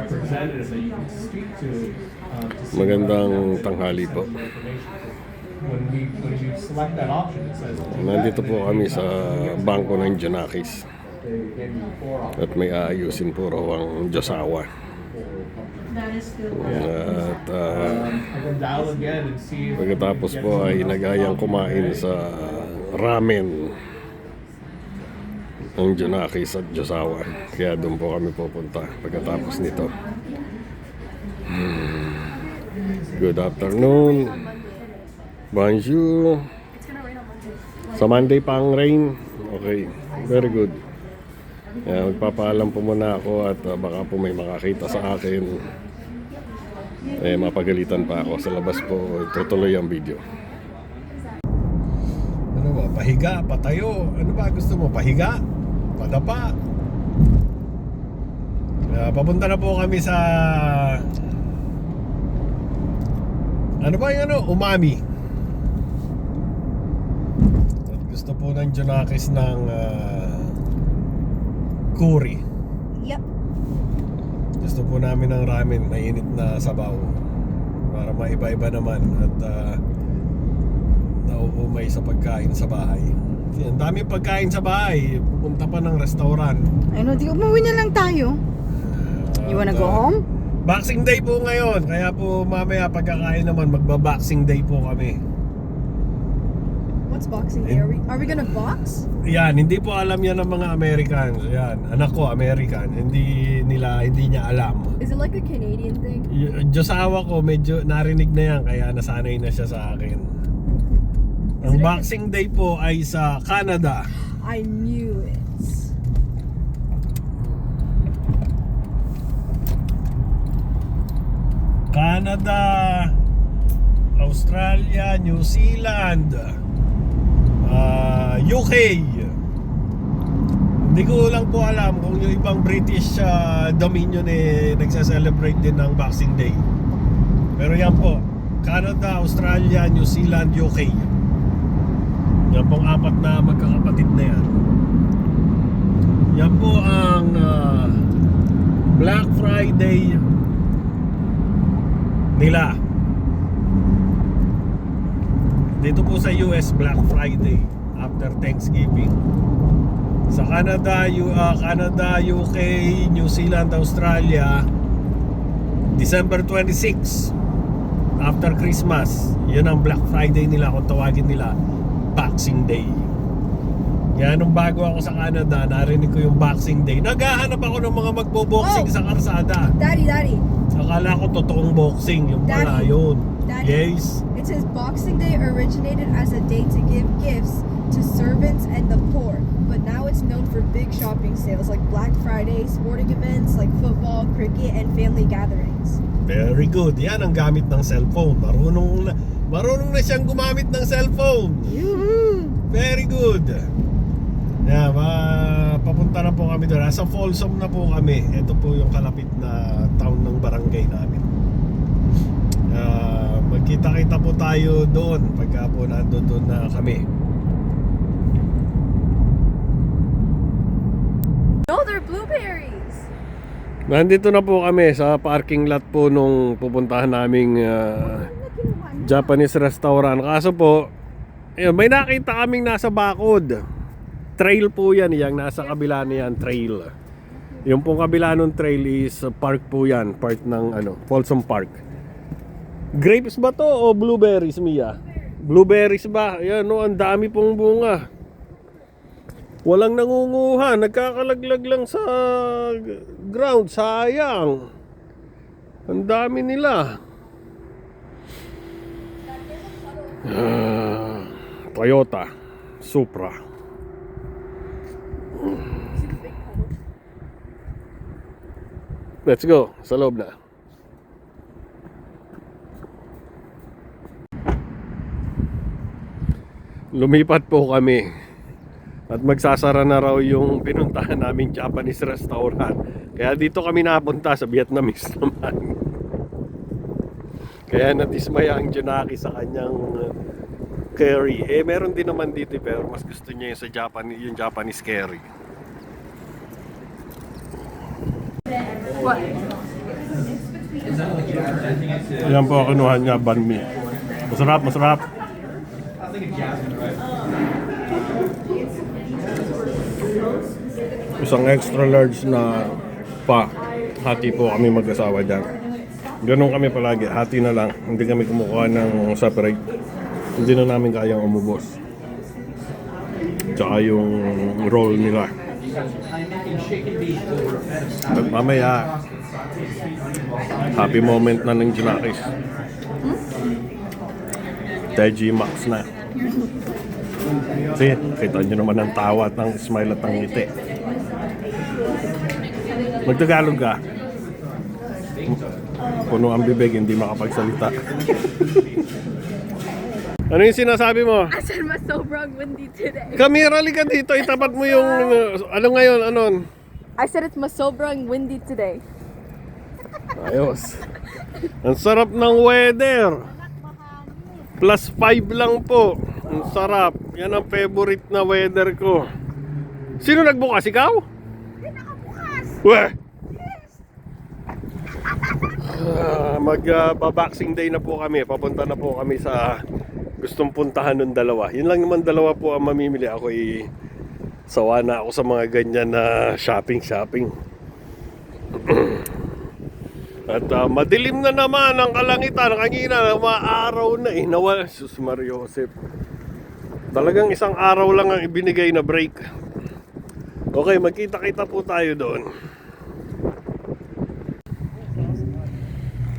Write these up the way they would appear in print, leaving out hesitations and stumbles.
representative that you can speak to see Magandang tanghali po. when you select that option, it says Nandito po kami sa bangko ng Junakis they gave you 4 options. at may aayusin po raw ang Josawa. At I can dial again and see if pagkatapos po ay nagayang kumain sa ramen ng Junakis at Josawa. Kaya doon po kami pupunta pagkatapos nito. Good afternoon. Bonjour. Sa Monday pa ang rain. Okay, very good. Magpapaalam po muna ako at baka po may makakita sa akin. Mapagalitan pa ako. Sa labas po, tutuloy ang video. Ano ba? Pahiga? Patayo? Ano ba gusto mo? Pahiga? Padapa? Papunta na po kami sa... Ano ba yung ano? Umami. At gusto po ng Junakis ng curry. Yep. Gusto po namin ng ramen, mainit na sabaw para maiba-iba naman at nauumay sa pagkain sa bahay. Ang dami pagkain sa bahay, pupunta pa ng restaurant. Ay no, di umuwi na lang tayo. You wanna go home? Boxing Day po ngayon, kaya po mamaya pagkakain naman magba-Boxing Day po kami. What's Boxing Day? Are we gonna box? Yan, hindi po alam yan ng mga Americans. Yan, anak ko American, hindi niya alam. Is it like a Canadian thing? Josawa ko medyo narinig na yan kaya nasanay na siya sa akin. Ang Boxing Day po ay sa Canada. I knew it. Canada, Australia, New Zealand, UK. Hindi ko lang po alam kung yung ibang British Dominion nagsa-celebrate din ng Boxing Day. Pero yan po, Canada, Australia, New Zealand, UK. Yan pong 4 na magkakapatid na yan. Yan po ang Black Friday nila. Dito po sa US, Black Friday after Thanksgiving. Sa Canada, UK, New Zealand, Australia, December 26 after Christmas. Yun ang Black Friday nila, kung tawagin nila Boxing Day. Kaya nung bago ako sa Canada, narinig ko yung Boxing Day. Naghahanap ako ng mga magbo-boxing sa karsada. Daddy. Akala ko totoong boxing, yung pala yun. Daddy. Yes. It says Boxing Day originated as a day to give gifts to servants and the poor, but now it's known for big shopping sales like Black Friday, sporting events like football, cricket, and family gatherings. Very good. Yan ang gamit ng cellphone. Marunong na siyang gumamit ng cellphone. Very good. Yeah, papunta na po kami doon. Sa Folsom na po kami. Ito po yung kalapit na town ng barangay namin. Magkita-kita po tayo doon pagka po nandun na kami. No, they're blueberries. Nandito na po kami sa parking lot po nung pupuntahan naming Japanese restaurant. Kaso po, may nakita kaming nasa bakod. Trail po yan, yung nasa kabila niyan, trail. Yung pong kabila ng trail is park po yan, part ng Folsom Park. Grapes ba to o blueberries, Mia? Blueberries ba? Yan ang dami pong bunga. Walang nangunguha, nagkakalaglag lang sa ground, sayang. Ang dami nila. Toyota Supra. Let's go, sa loob na. Lumipat po kami at magsasara na raw yung pinuntahan naming Japanese restaurant. Kaya dito kami napunta sa Vietnamese naman. Kaya nadismaya ang Junaki sa kanyang curry. Meron din naman dito pero mas gusto niya yung sa yung Japanese curry. What? Ayan po, kinuha niya banh mi. Masarap, masarap. Isang extra large na pa. Hati po kami mag-asawa dyan. Ganun kami palagi, hati na lang. Hindi kami kumukuha ng separate. Hindi na namin kayang umubos. Tsaka yung roll nila. At mamaya, happy moment na ng Junakis. Teji Max na. See, kita nyo naman ang tawa at ang smile at ang ngiti. Magtagalog ka. Puno ang bibig, hindi makapagsalita. Ano yung sinasabi mo? I said mas sobrang windy today. Kamera, ka dito. Itapat mo yung... ano ngayon? Anon? I said it's mas sobrang windy today. Ayos. Ang sarap ng weather. +5 lang po. Ang sarap. Yan ang favorite na weather ko. Sino nagbukas? Ikaw? Hindi nakabukas. Weh! Mag-boxing day na po kami. Papunta na po kami sa gustong puntahan ng dalawa. Yun lang naman dalawa po ang mamimili. Ako sawa na ako sa mga ganyan na shopping. At madilim na naman ang kalangitan. Kanina, maaraw na nawala. Sus Mario Josep. Talagang isang araw lang ang ibinigay na break. Okay, magkita-kita po tayo doon.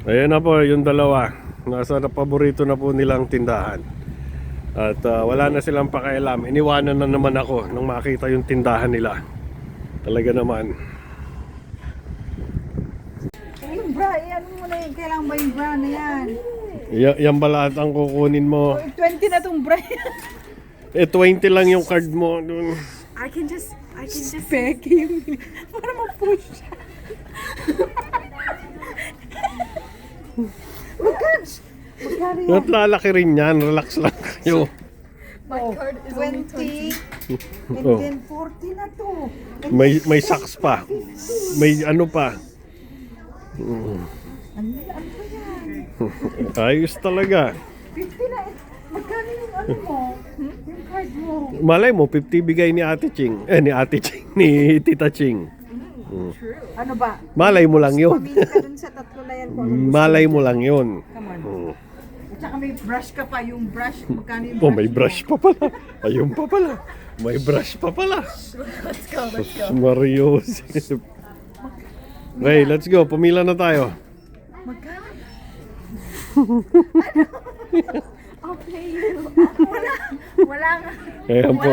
Ayan na po yung dalawa. Nasa paborito na po nilang tindahan. At wala na silang pakialam. Iniwanan na naman ako nang makita yung tindahan nila. Talaga naman. Yung bra, ano mo na yun? Kailangan ba yung bra na yan? Yan pala at ang kukunin mo. 20 na tong bra. 20 lang yung card mo. I can just Peke yung para ma-push siya. Magkano yan? At lalaki rin yan. Relax lang kayo. my card is only 20 and Oh. then 40 na to. May socks pa. May ano pa. Ano ba yan? Ayos talaga. 50 na. Magkano yung ano mo? Yung card mo? Malay mo, 50 bigay ni Ate Ching. Ni Ate Ching. Ni Tita Ching. Ano ba? Malay mo lang yun. Pamili ka dun sa tatlo na yan. Kung ano gusto Malay mo. mo lang yun. Come on. At saka may brush ka pa. Yung brush, magkano yung Oh, brush may mo? brush pa pala. Ayun pa pala. May brush pa pala. let's go. Sus Mario Josep. Okay, let's go. Pumila na tayo. Magkano? I'll pay you. Wala nga. Ayan po.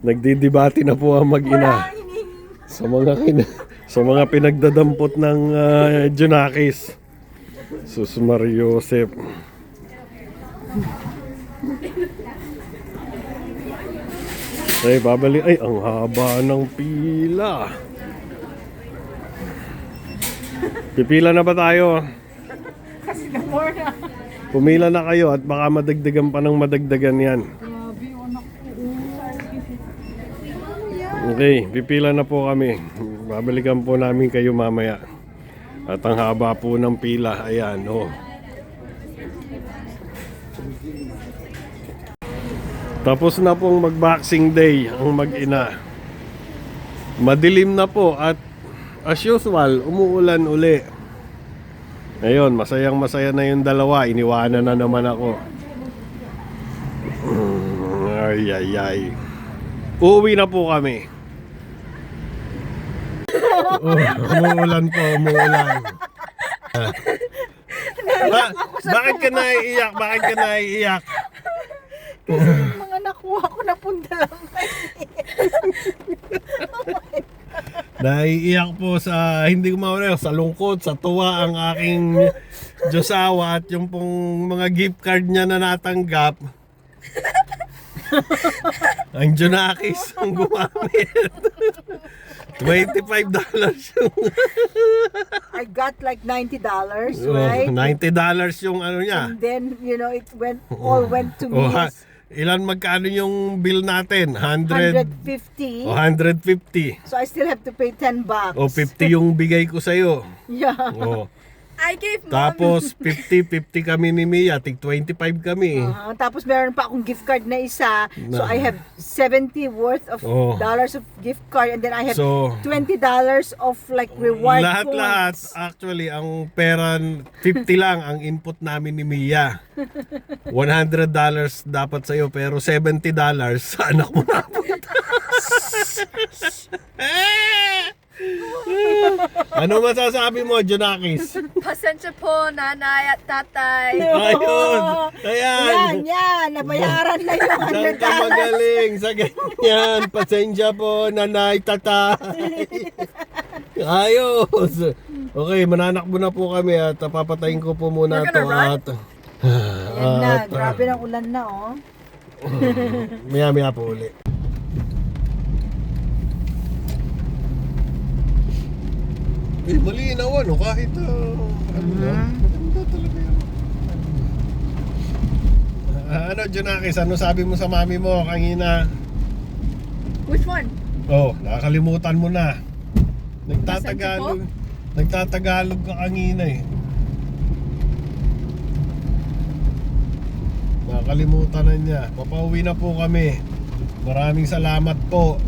Nagdidibati na po ang mag-ina. Wala hiningi. Sa mga pinagdadampot ng Junakis. Sus Mario Josep. Ay, babalik. Ay, ang haba ng pila. Pipila na ba tayo? Kasi na more na. Pumila na kayo at baka madagdagan pa ng madagdagan yan. Grabe, anak ko. Okay, pipila na po kami. Babalikan po namin kayo mamaya. At ang haba po ng pila, ayan, oh. Tapos na pong mag-boxing day ang mag-ina. Madilim na po at as usual, umuulan uli. Ngayon, masayang masaya na yung dalawa. Iniwanan na naman ako. Ay. Uuwi na po kami. Umuulan po, umuulan. Bakit ka naiiyak? Bakit ka naiiyak? Yung mga nakuha ko na punta lang. Naiiyak po sa, hindi ko mawala, sa lungkot, sa tuwa ang aking Diyosawa at yung pong mga gift card niya na natanggap. Ang Junakis ang gumamit. $25 yung I got like $90, right? $90 yung ano niya. And then, you know, it all went to me. Ilan magkano yung bill natin? 150. O 150. So I still have to pay $10. O 50 yung bigay ko sa'yo. Yeah. O. I gave mommy. Tapos 50-50 kami ni Mia, tig 25 kami. Tapos meron pa akong gift card na isa. So I have 70 worth of Oh. dollars of gift card, and then I have So, $20 of like reward lahat-lahat, points. actually, ang pera, 50 lang ang input namin ni Mia. $100 dapat sa'yo, pero $70 sa anak mo na. Ano masasabi mo, Jonakis? Pasensya po, nanay at tatay. Ayun! Ayan! Yan, nabayaran na yung Saan ka $100. magaling sa ganyan? Pasensya po, nanay, tatay. Ayos! Okay, mananakbo na po kami at papatayin ko po muna You're ito gonna at... Yan na, grabe ng ulan na oh. Maya po uli. Malinaw ano, kahit maganda talaga yun. Ano, Jonakis, ano sabi mo sa mami mo kanina? Which one? Oh, nakakalimutan mo na. Nagtatagalog ka kanina eh. Nakakalimutan na niya. Papauwi na po kami. Maraming salamat po.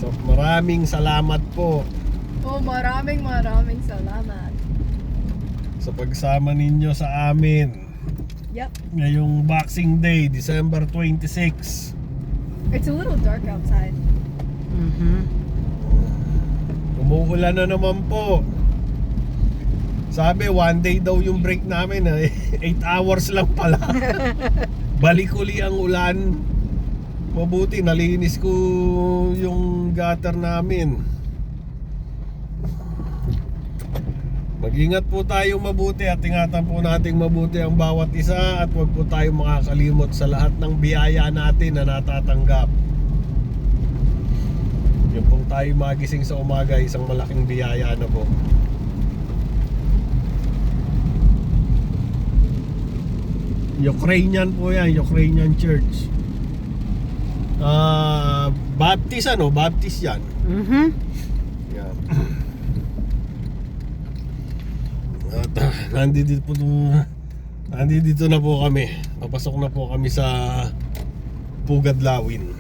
So, maraming salamat po Oh, maraming salamat. sa pagsama ninyo sa amin. Yep. Ngayong Boxing Day, December 26. It's a little dark outside. Umuulan na naman po. Sabi, 1 day daw yung break namin. 8 hours lang pala. Balik uli ang ulan. Mabuti, nalinis ko yung gutter namin. Mag-ingat po tayo mabuti at ingatan po nating mabuti ang bawat isa at huwag po tayo makakalimot sa lahat ng biyaya natin na natatanggap. Yung pong tayo magising sa umaga, isang malaking biyaya na po. Ukrainian po yan, Ukrainian church. Baptist ano? Baptist yan. Yan. At nandito na po kami. Papasok na po kami sa Pugadlawin.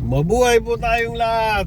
Mabuhay po tayong lahat.